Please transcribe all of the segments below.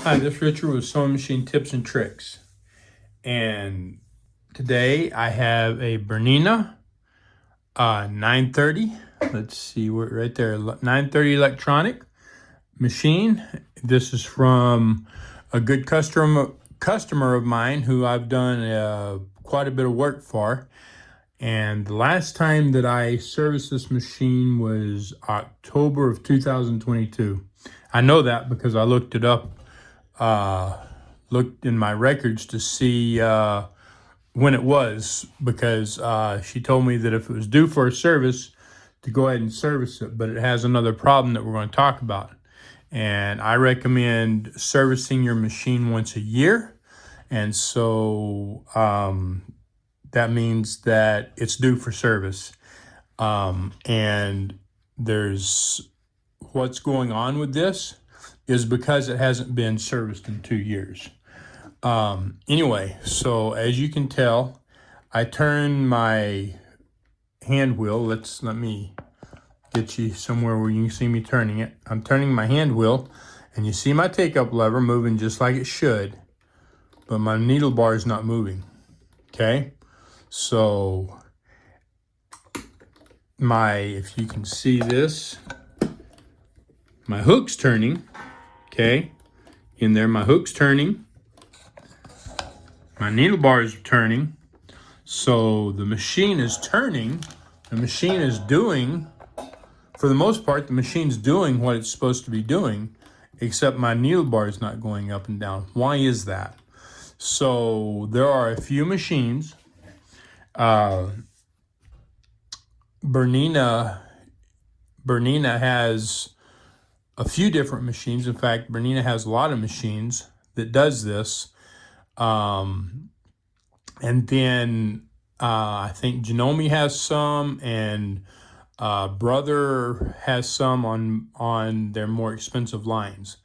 Hi, this is Richard with Sewing Machine Tips and Tricks. And today I have a Bernina 930. Let's see, we're right there, 930 electronic machine. This is from a good customer of mine who I've done quite a bit of work for. And the last time that I serviced this machine was October of 2022. I know that because I looked it up, looked in my records to see when it was, because she told me that if it was due for a service, to go ahead and service it, but it has another problem that we're going to talk about. And I recommend servicing your machine once a year. And so that means that it's due for service. And there's what's going on with this is because it hasn't been serviced in 2 years. Anyway, so as you can tell, I turn my hand wheel. Let me get you somewhere where you can see me turning it. I'm turning my hand wheel, and you see my take-up lever moving just like it should, but my needle bar is not moving. Okay, so if you can see this, my hook's turning. Okay, in there, my hook's turning. My needle bar is turning. So the machine is turning. The machine is doing, for the most part, the machine's doing what it's supposed to be doing, except my needle bar is not going up and down. Why is that? So there are a few machines. Bernina has a few different machines. In fact, Bernina has a lot of machines that does this. And then I think Janome has some, and Brother has some on their more expensive lines.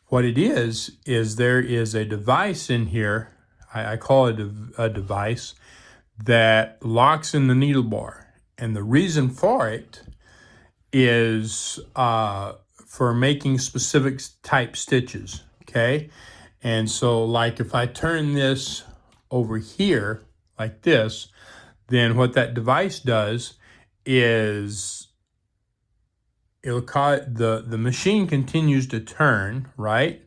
What it is there is a device in here. I call it a device that locks in the needle bar. And the reason for it is for making specific type stitches, okay? And so like if I turn this over here like this, then what that device does is it'll cause the machine continues to turn, right?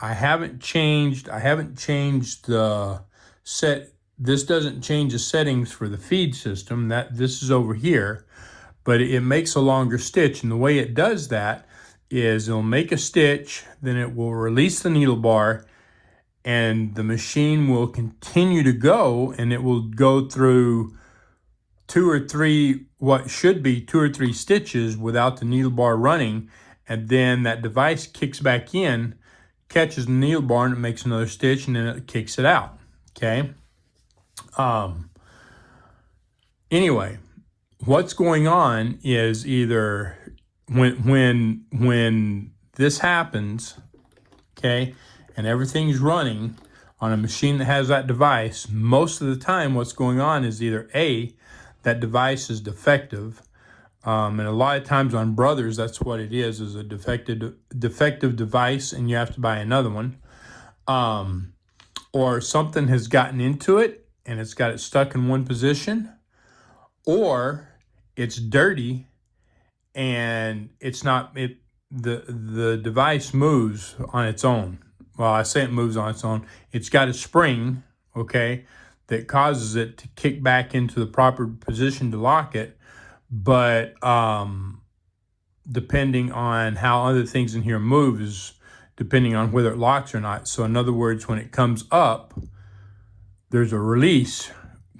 I haven't changed the set. This doesn't change the settings for the feed system. This is over here, but it makes a longer stitch. And the way it does that is it'll make a stitch, then it will release the needle bar, and the machine will continue to go, and it will go through what should be two or three stitches without the needle bar running. And then that device kicks back in, catches the needle bar, and it makes another stitch, and then it kicks it out. Okay. Anyway, what's going on is either when this happens, okay, and everything's running on a machine that has that device, most of the time what's going on is either A, that device is defective, and a lot of times on Brothers, that's what it is a defective device, and you have to buy another one. Or something has gotten into it, and it's got it stuck in one position, or it's dirty, and the device moves on its own. Well, I say it moves on its own. It's got a spring, okay, that causes it to kick back into the proper position to lock it. But depending on how other things in here move is depending on whether it locks or not. So in other words, when it comes up, there's a release.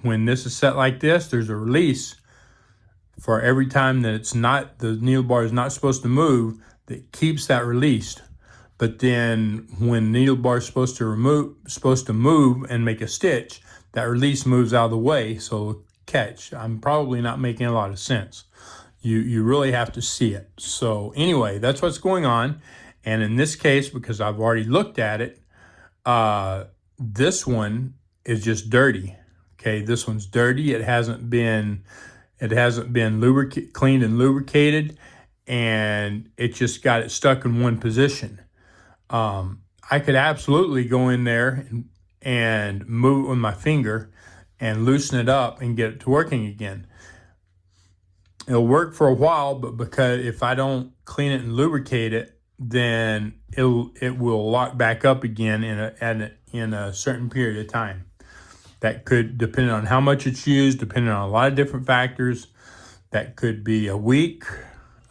When this is set like this, there's a release for every time that the needle bar is not supposed to move, that keeps that released. But then when the needle bar is supposed to move and make a stitch, that release moves out of the way. So catch, I'm probably not making a lot of sense. You really have to see it. So anyway, that's what's going on. And in this case, because I've already looked at it, this one is just dirty. Okay, this one's dirty. It hasn't been cleaned and lubricated, and it just got it stuck in one position. I could absolutely go in there and move it with my finger and loosen it up and get it to working again. It'll work for a while, but because if I don't clean it and lubricate it, then it will lock back up again in a certain period of time. That could depend on how much it's used, depending on a lot of different factors. That could be a week,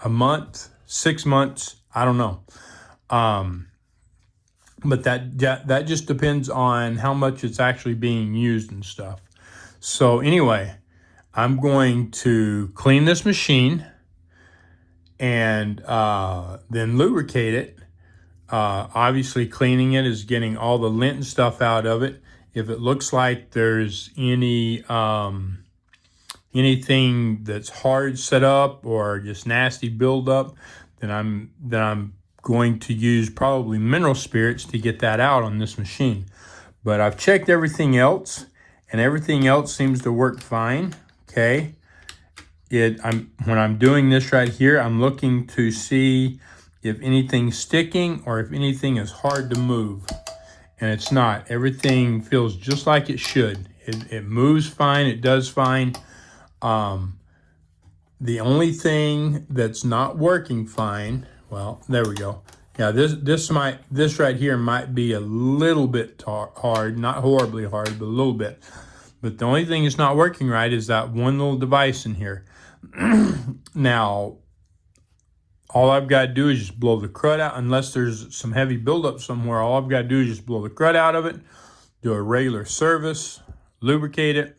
a month, 6 months. I don't know. But that just depends on how much it's actually being used and stuff. So anyway, I'm going to clean this machine and then lubricate it. Obviously, cleaning it is getting all the lint and stuff out of it. If it looks like there's anything that's hard set up or just nasty buildup, then I'm going to use probably mineral spirits to get that out on this machine. But I've checked everything else, and everything else seems to work fine. Okay. When I'm doing this right here, I'm looking to see if anything's sticking or if anything is hard to move. And it's not. Everything feels just like it should. It moves fine. It does fine. The only thing that's not working fine, well, there we go. Yeah, this right here might be a little bit hard, not horribly hard, but a little bit. But the only thing that's not working right is that one little device in here. Now, all I've got to do is just blow the crud out. Unless there's some heavy buildup somewhere, all I've got to do is just blow the crud out of it, do a regular service, lubricate it.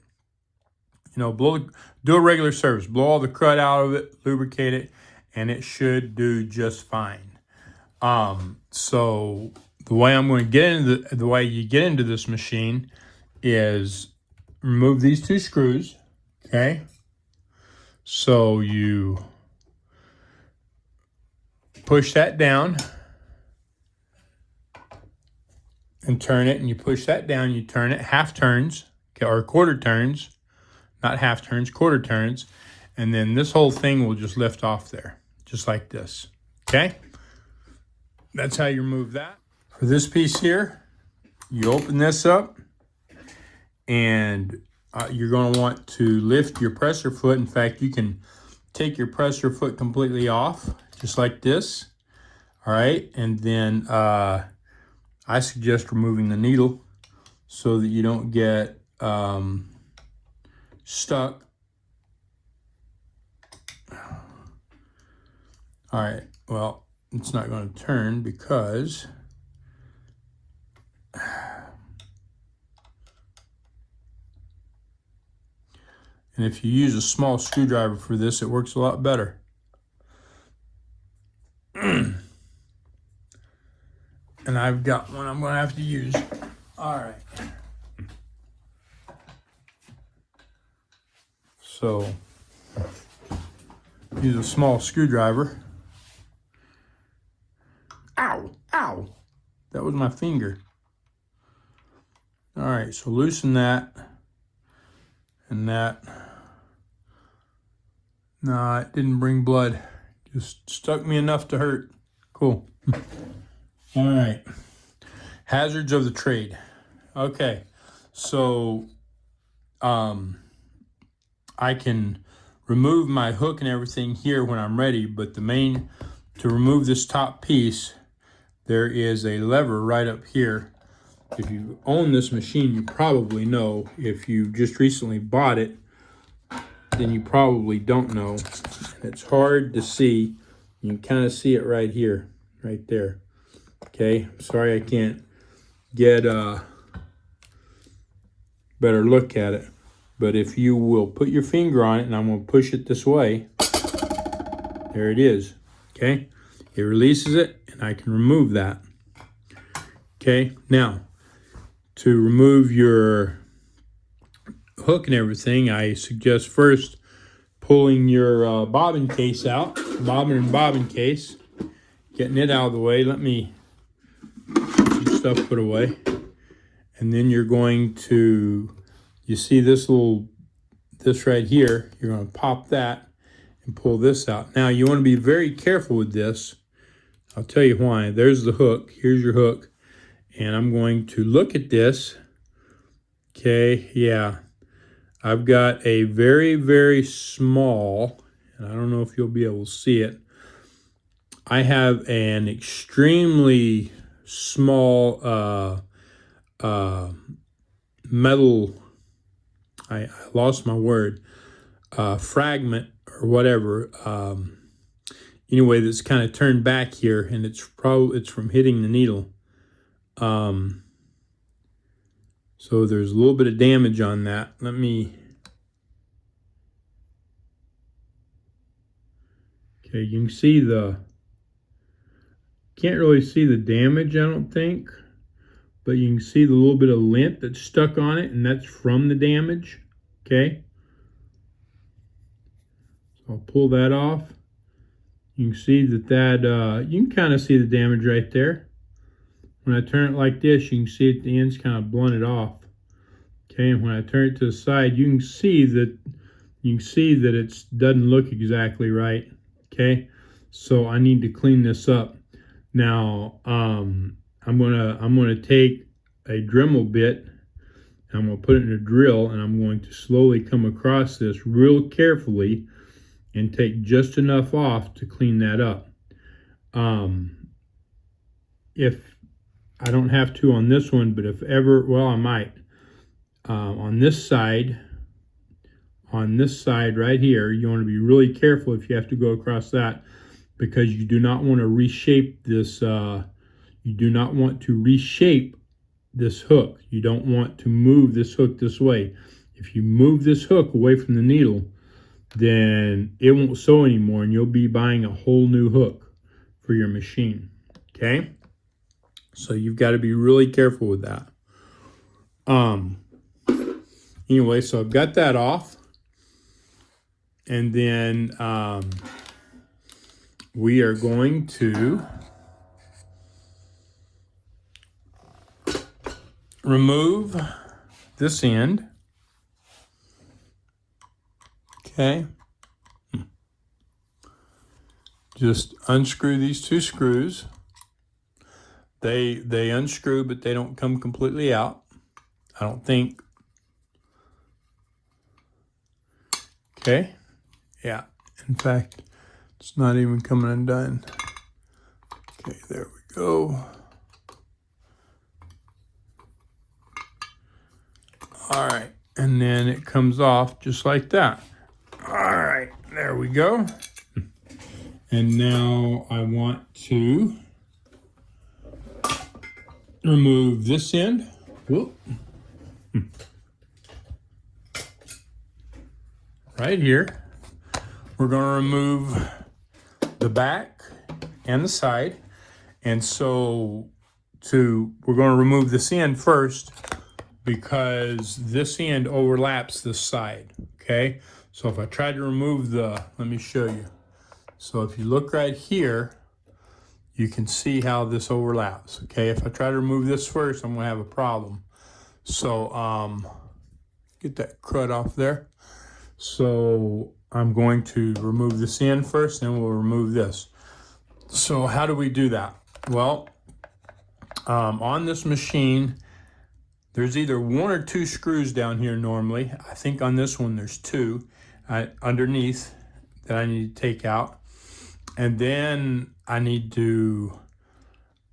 Do a regular service, blow all the crud out of it, lubricate it, and it should do just fine. So the way I'm going to get into the way you get into this machine is remove these two screws. Okay. So you push that down and turn it, and you push that down, you turn it half turns, okay, or quarter turns, not half turns, quarter turns, and then this whole thing will just lift off there, just like this, okay? That's how you remove that. For this piece here, you open this up, and you're going to want to lift your pressure foot. In fact, you can take your pressure foot completely off, just like this. All right, and then I suggest removing the needle so that you don't get stuck. All right, well, it's not going to turn because and if you use a small screwdriver for this, it works a lot better. And I've got one I'm going to have to use. All right. So, use a small screwdriver. Ow, ow. That was my finger. All right, so loosen that and that. No, it didn't bring blood. Just stuck me enough to hurt. Cool. All right. Hazards of the trade. Okay. So I can remove my hook and everything here when I'm ready, but to remove this top piece, there is a lever right up here. If you own this machine, you probably know. If you just recently bought it, then you probably don't know. It's hard to see. You can kind of see it right here, right there. Okay, sorry I can't get a better look at it. But if you will put your finger on it, and I'm going to push it this way, there it is. Okay, it releases it, and I can remove that. Okay, now to remove your hook and everything, I suggest first pulling your bobbin case out, bobbin and bobbin case, getting it out of the way. Let me get some stuff put away. And then you're going to, you see this right here, you're going to pop that and pull this out. Now you want to be very careful with this. I'll tell you why. There's the hook. Here's your hook. and I'm going to look at this. Okay, yeah, I've got a very, very small, and I don't know if you'll be able to see it. I have an extremely small metal, I lost my word, fragment or whatever. Anyway, that's kind of turned back here, and it's from hitting the needle. So there's a little bit of damage on that. Let me. Okay, you can see can't really see the damage, I don't think, but you can see the little bit of lint that's stuck on it, and that's from the damage. Okay, so I'll pull that off. You can see that you can kind of see the damage right there. When I turn it like this, you can see at the end's kind of blunted off. Okay, and when I turn it to the side, you can see that it doesn't look exactly right. Okay, so I need to clean this up. Now I'm gonna take a Dremel bit, and I'm gonna put it in a drill, and I'm going to slowly come across this real carefully and take just enough off to clean that up. If I don't have to on this one, but if ever, well, I might. On this side right here, you want to be really careful if you have to go across that, because you do not want to reshape this. You do not want to reshape this hook. You don't want to move this hook this way. If you move this hook away from the needle, then it won't sew anymore, and you'll be buying a whole new hook for your machine. Okay, so you've got to be really careful with that. Anyway, so I've got that off, and then we are going to remove this end. Okay. Just unscrew these two screws. They unscrew, but they don't come completely out, I don't think. Okay. Yeah. In fact, it's not even coming undone. Okay, there we go. All right, and then it comes off just like that. All right, there we go. And now I want to remove this end. Whoop. Right here. We're going to remove the back and the side. And so we're going to remove this end first, because this end overlaps this side. Okay, so if I try to remove let me show you. So if you look right here, you can see how this overlaps. Okay, if I try to remove this first, I'm gonna have a problem. So get that crud off there. So I'm going to remove this end first, then we'll remove this. So how do we do that? Well, on this machine, there's either one or two screws down here normally. I think on this one there's two underneath that I need to take out. And then I need to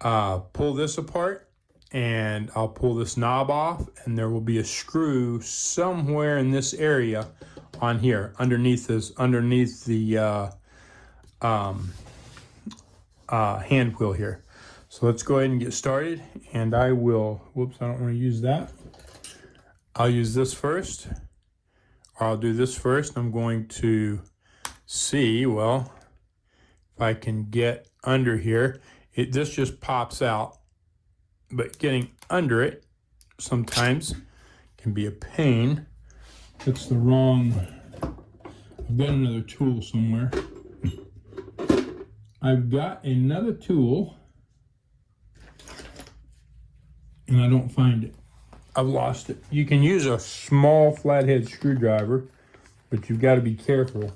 pull this apart, and I'll pull this knob off, and there will be a screw somewhere in this area on here underneath the hand wheel here. So let's go ahead and get started, and I will, whoops, I don't want to use that. I'll use this first, or I'll do this first. I'm going to see, well, if I can get under here. This just pops out, but getting under it sometimes can be a pain. That's the wrong, I've got another tool somewhere. I've got another tool, and I don't find it. I've lost it. You can use a small flathead screwdriver, but you've got to be careful.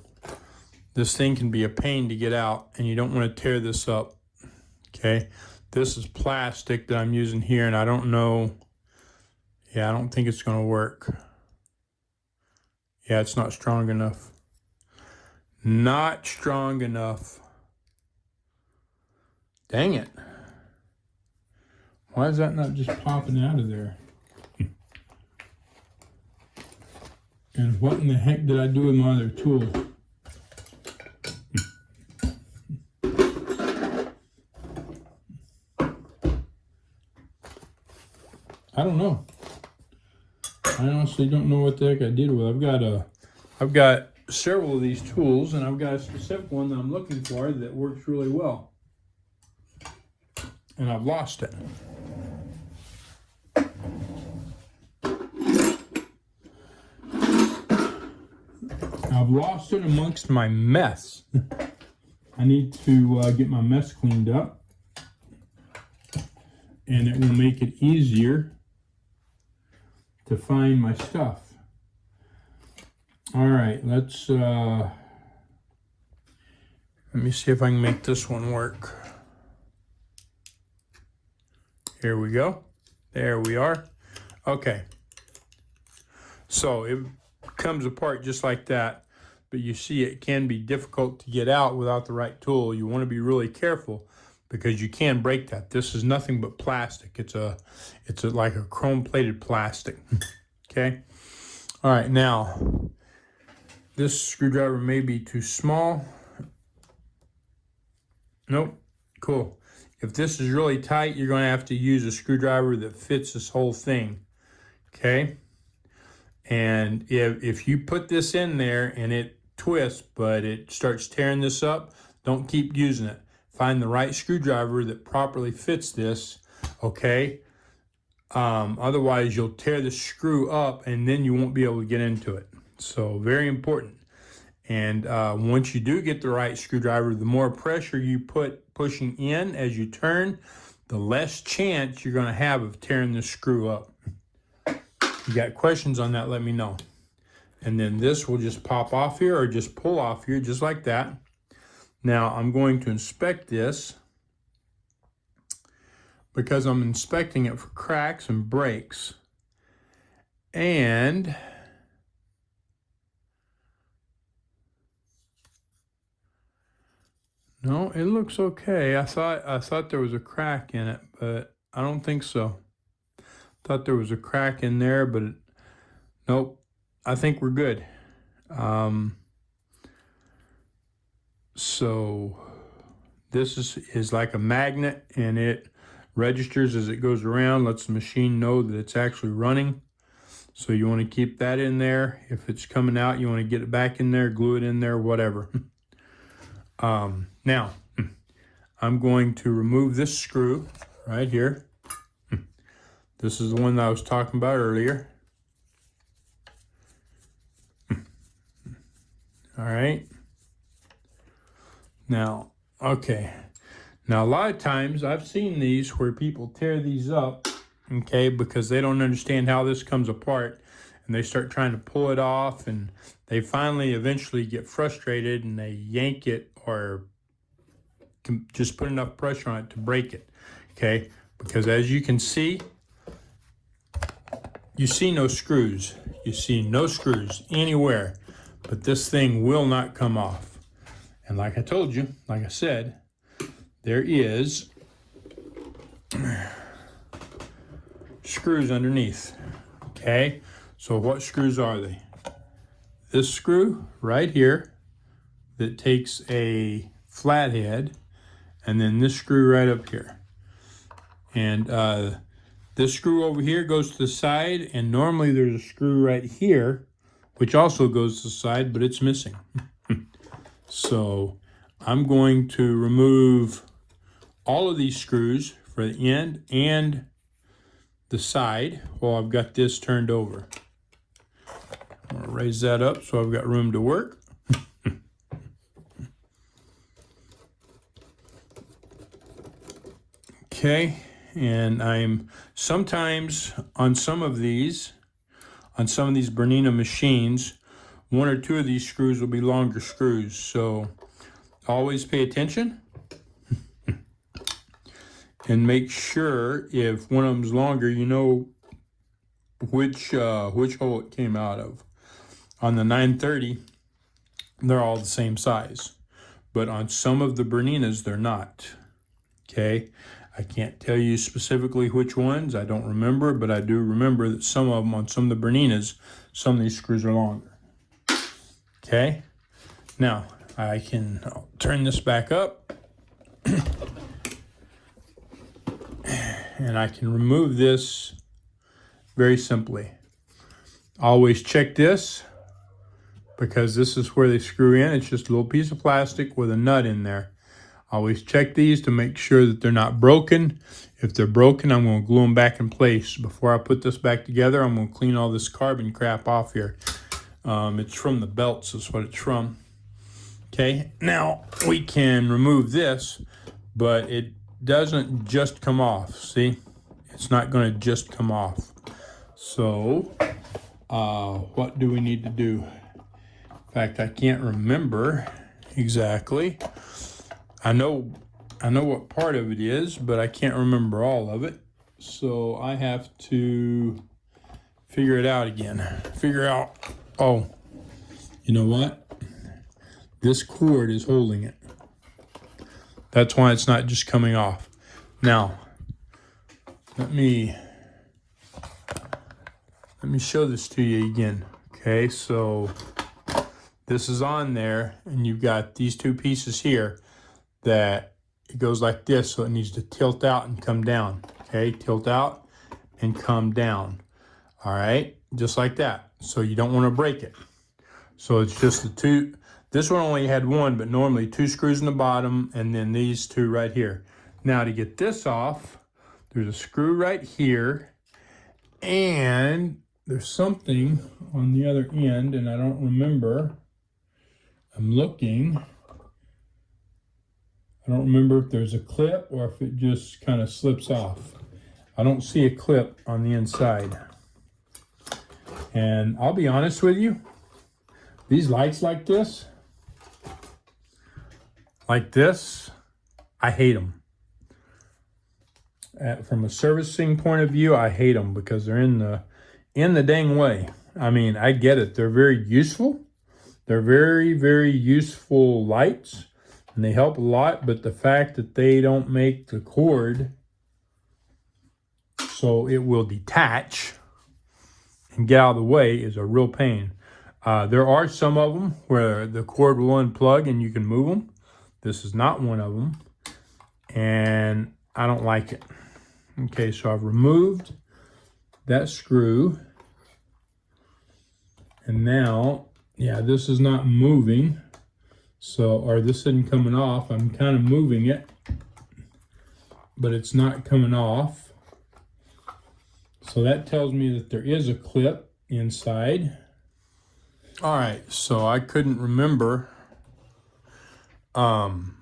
This thing can be a pain to get out, and you don't want to tear this up. Okay, This is plastic that I'm using here, and I don't know. Yeah, I don't think it's going to work. Yeah, it's not strong enough. Not strong enough. Dang it. Why is that not just popping out of there? And what in the heck did I do with my other tool? I don't know. I honestly don't know what the heck I did with it. I've got several of these tools, and I've got a specific one that I'm looking for that works really well. And I've lost it. I've lost it amongst my mess. I need to get my mess cleaned up, and it will make it easier to find my stuff. All right, let me see if I can make this one work. Here we go. There we are. Okay. So it comes apart just like that, but you see it can be difficult to get out without the right tool. You want to be really careful because you can break that. This is nothing but plastic. It's like a chrome plated plastic. Okay. All right. Now this screwdriver may be too small. Nope. Cool. If this is really tight, you're going to have to use a screwdriver that fits this whole thing. Okay. And if you put this in there and it twists, but it starts tearing this up, don't keep using it. Find the right screwdriver that properly fits this, okay? Otherwise, you'll tear the screw up and then you won't be able to get into it. So very important. And once you do get the right screwdriver, the more pressure you put pushing in as you turn, the less chance you're going to have of tearing the screw up. If you got questions on that, let me know. And then this will just pop off here or just pull off here just like that. Now I'm going to inspect this because I'm inspecting it for cracks and breaks. And no, it looks okay. I thought there was a crack in it, but I don't think so. Thought there was a crack in there, but nope. I think we're good. So this is like a magnet, and it registers as it goes around, lets the machine know that it's actually running. So you want to keep that in there. If it's coming out, you want to get it back in there, glue it in there, whatever. Now, I'm going to remove this screw right here. This is the one that I was talking about earlier. All right. Now, okay. Now, a lot of times I've seen these where people tear these up, okay, because they don't understand how this comes apart, and they start trying to pull it off, and they finally eventually get frustrated and they yank it or just put enough pressure on it to break it, okay? Because as you can see, you see no screws. You see no screws anywhere, but this thing will not come off. And like I told you, like I said, there is screws underneath, okay? So what screws are they? This screw right here that takes a flathead, and then this screw right up here. And this screw over here goes to the side, and normally there's a screw right here, which also goes to the side, but it's missing. So I'm going to remove all of these screws for the end and the side while I've got this turned over. I'm going to raise that up so I've got room to work. Okay, and I'm sometimes on some of these Bernina machines, one or two of these screws will be longer screws, so always pay attention. and make sure if one of them's longer, you know which hole it came out of. On the 930, they're all the same size, but on some of the Berninas, they're not. Okay, I can't tell you specifically which ones. I don't remember, but I do remember that some of them, on some of the Berninas, some of these screws are longer. Okay, now I'll turn this back up and I can remove this very simply. Always check this, because this is where they screw in. It's just a little piece of plastic with a nut in there. Always check these to make sure that they're not broken. If they're broken, I'm going to glue them back in place. Before I put this back together, I'm going to clean all this carbon crap off here. It's from the belts, is what it's from. Okay, now we can remove this, but it doesn't just come off. See, it's not going to just come off. So what do we need to do? In fact, I can't remember exactly. I know what part of it is, but I can't remember all of it. So I have to figure it out again. Oh, you know what? This cord is holding it. That's why it's not just coming off. Now, let me show this to you again. Okay, so this is on there, and you've got these two pieces here that it goes like this, so it needs to tilt out and come down. Okay, tilt out and come down. All right, just like that. So you don't want to break it. So it's just the two. This one only had one, but normally two screws in the bottom and then these two right here. Now to get this off, there's a screw right here, and there's something on the other end, and I don't remember. I'm looking. I don't remember if there's a clip or if it just kind of slips off. I don't see a clip on the inside. And I'll be honest with you, these lights like this, I hate them. From a servicing point of view, I hate them because they're in the dang way. I mean, I get it. They're very useful. They're very, very useful lights, and they help a lot, but the fact that they don't make the cord so it will detach and get out of the way is a real pain. There are some of them where the cord will unplug and you can move them. This is not one of them, and I don't like it. Okay, so I've removed that screw, and now, yeah, this is not moving, or this isn't coming off. I'm kind of moving it, but it's not coming off. So that tells me that there is a clip inside. All right, so I couldn't remember on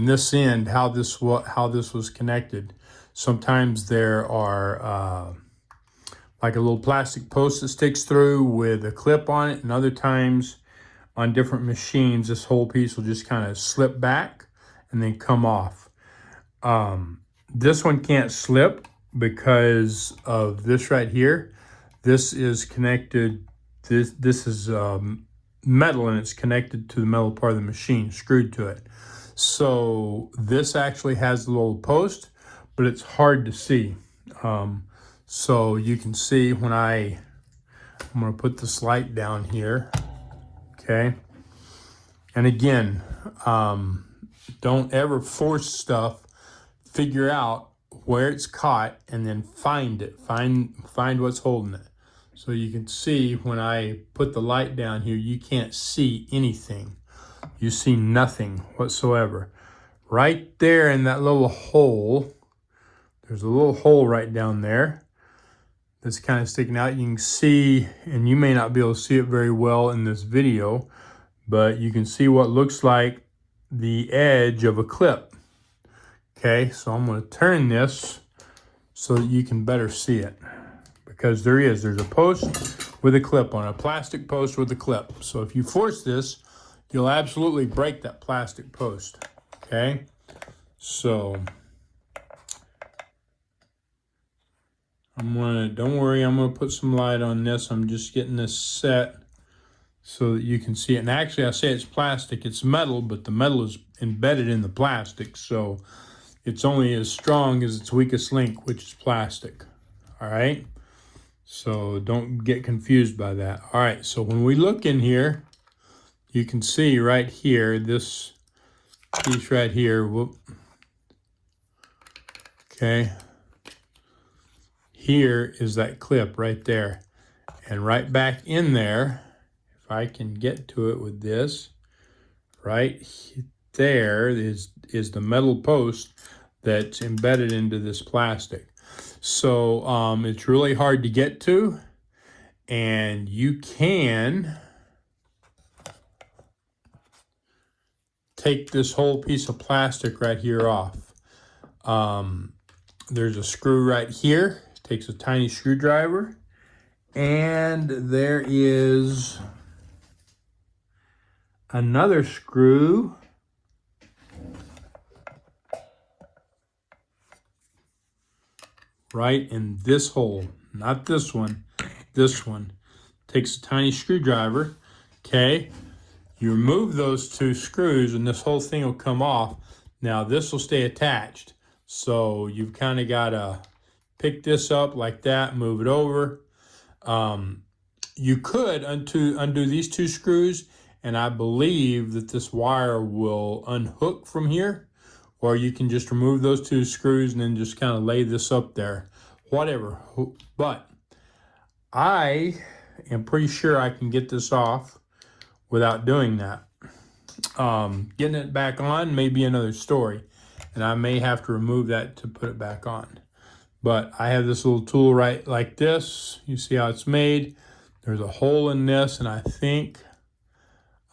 this end how this was connected. Sometimes there are like a little plastic post that sticks through with a clip on it, and other times on different machines this whole piece will just kind of slip back and then come off. This one can't slip because of this right here. This is connected, this is metal, and it's connected to the metal part of the machine, screwed to it. So this actually has a little post, but it's hard to see. So you can see when I'm going to put this light down here, okay? And again, don't ever force stuff. Figure out where it's caught and then find it. Find what's holding it. So you can see when I put the light down here, you can't see anything. You see nothing whatsoever. Right there in that little hole, there's a little hole right down there that's kind of sticking out. You can see, and you may not be able to see it very well in this video, but you can see what looks like the edge of a clip. Okay, so I'm going to turn this so that you can better see it, because there's a post with a clip on it, a plastic post with a clip. So if you force this, you'll absolutely break that plastic post. Okay, So don't worry, I'm gonna put some light on this. I'm just getting this set so that you can see it. And actually, I say it's plastic, it's metal, but the metal is embedded in the plastic, so it's only as strong as its weakest link, which is plastic. All right, so don't get confused by that. All right, so when we look in here, you can see right here, this piece right here, whoop, okay, here is that clip right there. And right back in there, if I can get to it with this, right there is the metal post that's embedded into this plastic. So it's really hard to get to, and you can take this whole piece of plastic right here off. There's a screw right here. It takes a tiny screwdriver, and there is another screw right in this hole, not this one, this one. Takes a tiny screwdriver, okay? You remove those two screws and this whole thing will come off. Now this will stay attached. So you've kind of got to pick this up like that, move it over. You could undo these two screws, and I believe that this wire will unhook from here, or you can just remove those two screws and then just kind of lay this up there, whatever. But I am pretty sure I can get this off without doing that. Getting it back on may be another story, and I may have to remove that to put it back on. But I have this little tool right like this. You see how it's made. There's a hole in this, and I think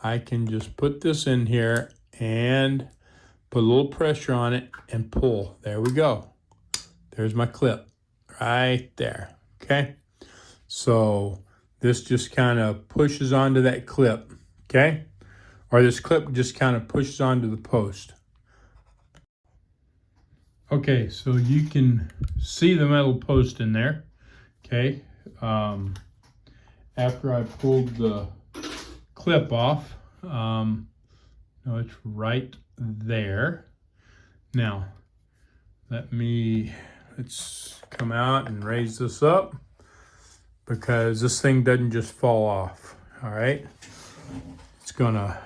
I can just put this in here and put a little pressure on it and pull. There we go. There's my clip right there, okay? So this just kind of pushes onto that clip, okay? Or this clip just kind of pushes onto the post. Okay, so you can see the metal post in there, okay? After I pulled the clip off, no, it's right there. Now, let's come out and raise this up, because this thing doesn't just fall off, all right? It's gonna,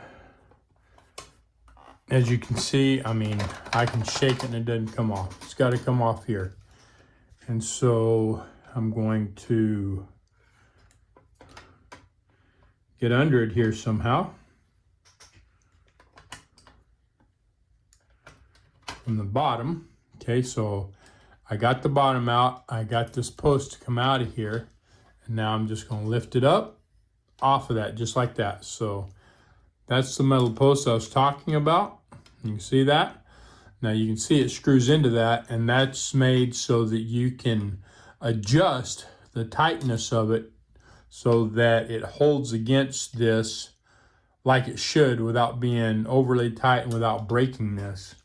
as you can see, I mean, I can shake it and it doesn't come off. It's gotta come off here. And so I'm going to get under it here somehow. From the bottom, okay, so I got the bottom out. I got this post to come out of here. And now I'm just gonna lift it up off of that, just like that. So that's the metal post I was talking about. You can see that. Now you can see it screws into that, and that's made so that you can adjust the tightness of it so that it holds against this like it should without being overly tight and without breaking this.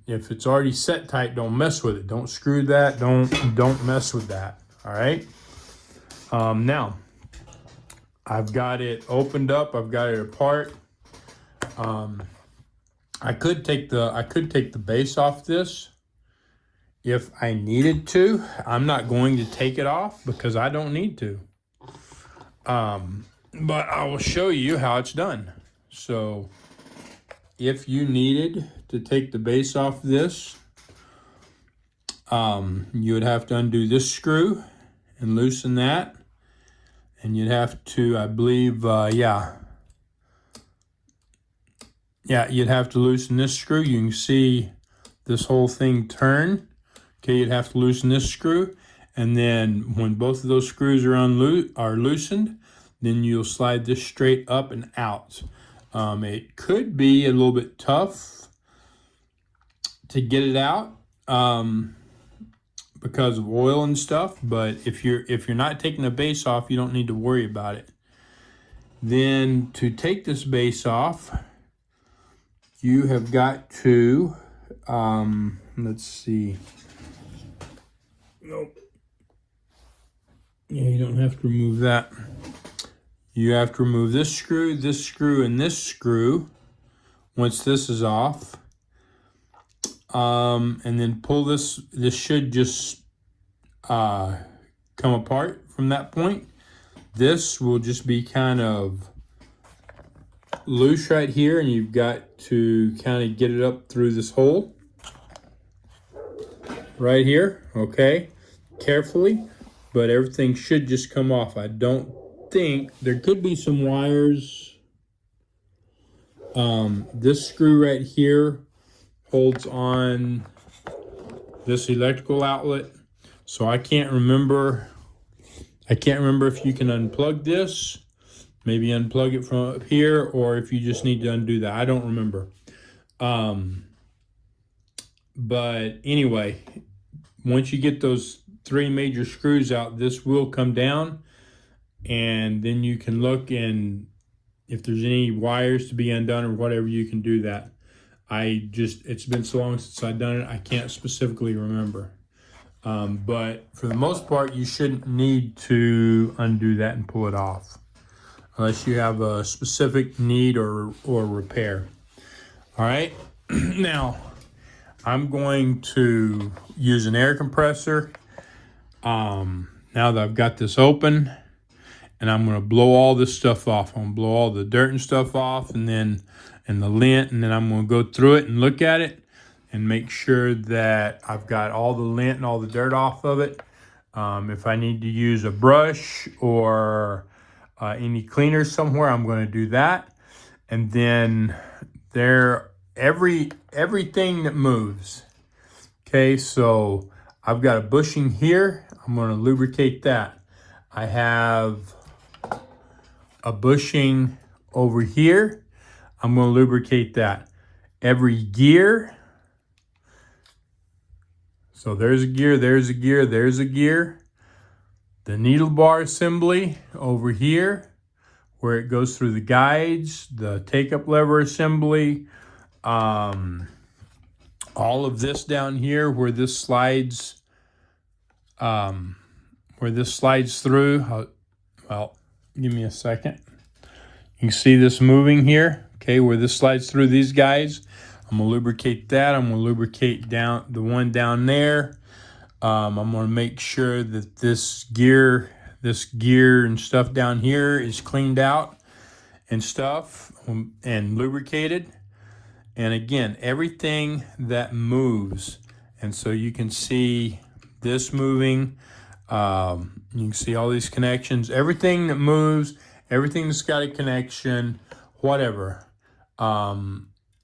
If it's already set tight, don't mess with it. Don't screw that. Don't mess with that. All right. Now I've got it opened up. I've got it apart. I could take the base off this if I needed to. I'm not going to take it off because I don't need to. But I will show you how it's done. So if you needed to take the base off this, you would have to undo this screw and loosen that. And you'd have to, I believe, you'd have to loosen this screw. You can see this whole thing turn. Okay, you'd have to loosen this screw. And then when both of those screws are loosened, then you'll slide this straight up and out. It could be a little bit tough to get it out because of oil and stuff, but if you're not taking the base off, you don't need to worry about it. Then to take this base off, you have got to Let's see. Nope. Yeah, you don't have to remove that. You have to remove this screw, and this screw once this is off. And then pull this. This should just come apart from that point. This will just be kind of loose right here, and you've got to kind of get it up through this hole right here. Okay, carefully, but everything should just come off. I don't think there could be some wires. This screw right here holds on this electrical outlet, so I can't remember if you can unplug this, maybe unplug it from up here, or if you just need to undo that. I don't remember. But anyway, once you get those 3 major screws out, this will come down, and then you can look, and if there's any wires to be undone or whatever, you can do that. It's been so long since I've done it, I can't specifically remember. But for the most part, you shouldn't need to undo that and pull it off unless you have a specific need or repair. All right, now I'm going to use an air compressor. Now that I've got this open, and I'm going to blow all this stuff off. I'm going to blow all the dirt and stuff off, and the lint, and then I'm going to go through it and look at it and make sure that I've got all the lint and all the dirt off of it. If I need to use a brush or any cleaner somewhere, I'm going to do that. And then everything that moves. Okay, so I've got a bushing here. I'm going to lubricate that. I have a bushing over here. I'm going to lubricate that. Every gear. So there's a gear, there's a gear, there's a gear. The needle bar assembly over here, where it goes through the guides, the take-up lever assembly, all of this down here where this slides, through. Well, give me a second. You can see this moving here, okay, where this slides through these guys. I'm going to lubricate that. I'm going to lubricate down the one down there. I'm going to make sure that this gear and stuff down here is cleaned out and stuff and lubricated. And again, everything that moves. And so you can see this moving. You can see all these connections. Everything that moves, everything that's got a connection, whatever.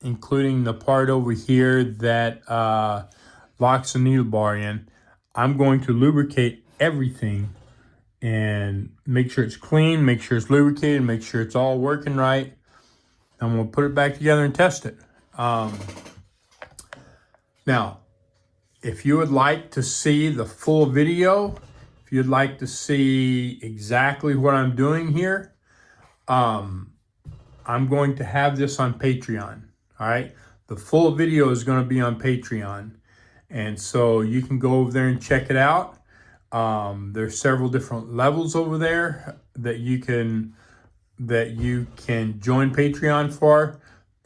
Including the part over here that locks the needle bar in. I'm going to lubricate everything and make sure it's clean, make sure it's lubricated, make sure it's all working right. I'm going to put it back together and test it. Now, if you would like to see the full video, if you'd like to see exactly what I'm doing here, I'm going to have this on Patreon. All right, the full video is going to be on Patreon, and so you can go over there and check it out. There's several different levels over there that you can join Patreon for.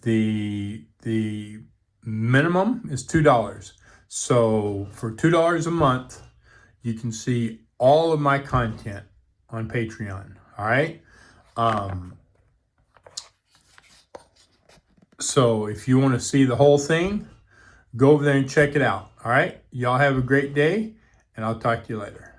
The minimum is $2. So for $2 a month, you can see all of my content on Patreon. All right. So if you want to see the whole thing, go over there and check it out. All right. Y'all have a great day, and I'll talk to you later.